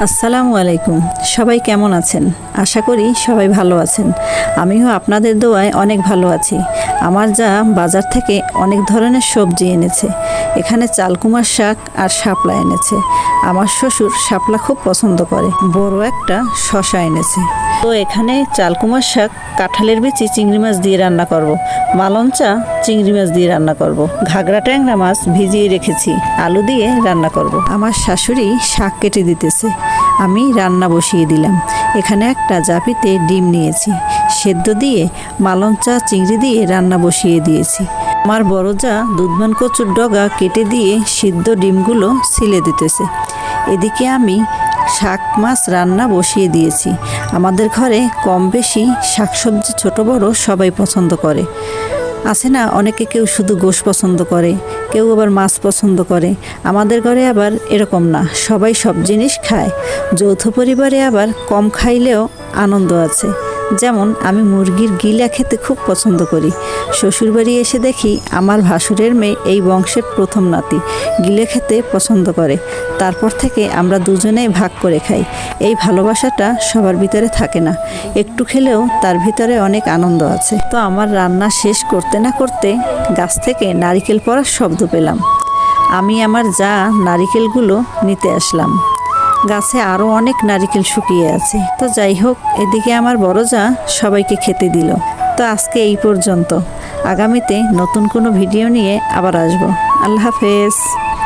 আসসালামু আলাইকুম। সবাই কেমন আছেন? আশা করি সবাই ভালো আছেন। আমিও আপনাদের দোয়ায় অনেক ভালো আছি। আমার যা বাজার থেকে অনেক ধরনের সবজি এনেছে। এখানে চালকুমার শাক আর শাপলা এনেছে। আমার শ্বশুর শাপলা খুব পছন্দ করে। বড় একটা শশা এনেছে। তো এখানে চালকুমার শাক, কাঁঠালের বিচি চিংড়ি মাছ দিয়ে রান্না করব। মালঞ্চা চিংড়ি মাছ দিয়ে রান্না করব। ঘাগরা ট্যাংরা মাছ ভিজিয়ে রেখেছি, আলু দিয়ে রান্না করব। আমার শাশুড়ি শাক কেটে দিতেছে, আমি রান্না বসিয়ে দিলাম। এখানে একটা জাপিতে ডিম নিয়েছি, সেদ্ধ দিয়ে মালঞ্চা চিংড়ি দিয়ে রান্না বসিয়ে দিয়েছি। আমার বড় যা দুধমান কচুর ডগা কেটে দিয়ে সিদ্ধ ডিমগুলো ছিলে দিতেছে। এদিকে আমি শাক মাছ রান্না বসিয়ে দিয়েছি। আমাদের ঘরে কম বেশি শাকসবজি ছোট বড় সবাই পছন্দ করে। আছে না, অনেকে কেউ শুধু গোশ পছন্দ করে, কেউ আবার মাছ পছন্দ করে। আমাদের ঘরে আবার এরকম না, সবাই সব জিনিস খায়। যৌথ পরিবারে আবার কম খাইলেও আনন্দ আছে। যেমন আমি মুরগির গিলা খেতে খুব পছন্দ করি। শ্বশুরবাড়ি এসে দেখি আমার ভাসুরের মেয়ে এই বংশের প্রথম নাতি গিলে খেতে পছন্দ করে। তারপর থেকে আমরা দুজনেই ভাগ করে খাই। এই ভালোবাসাটা সবার ভিতরে থাকে না, একটু খেলেও তার ভিতরে অনেক আনন্দ আছে। তো আমার রান্না শেষ করতে না করতে গাছ থেকে নারিকেল পড়ার শব্দ পেলাম। আমি আমার যা নারিকেলগুলো নিতে আসলাম। গাছে আরও অনেক নারিকেল শুকিয়ে আছে। তো যাই হোক, এদিকে আমার বড় যা সবাইকে খেতে দিল। তো আজকে এই পর্যন্ত। আগামীতে নতুন কোনো ভিডিও নিয়ে আবার আসবো। আল্লাহ হাফেজ।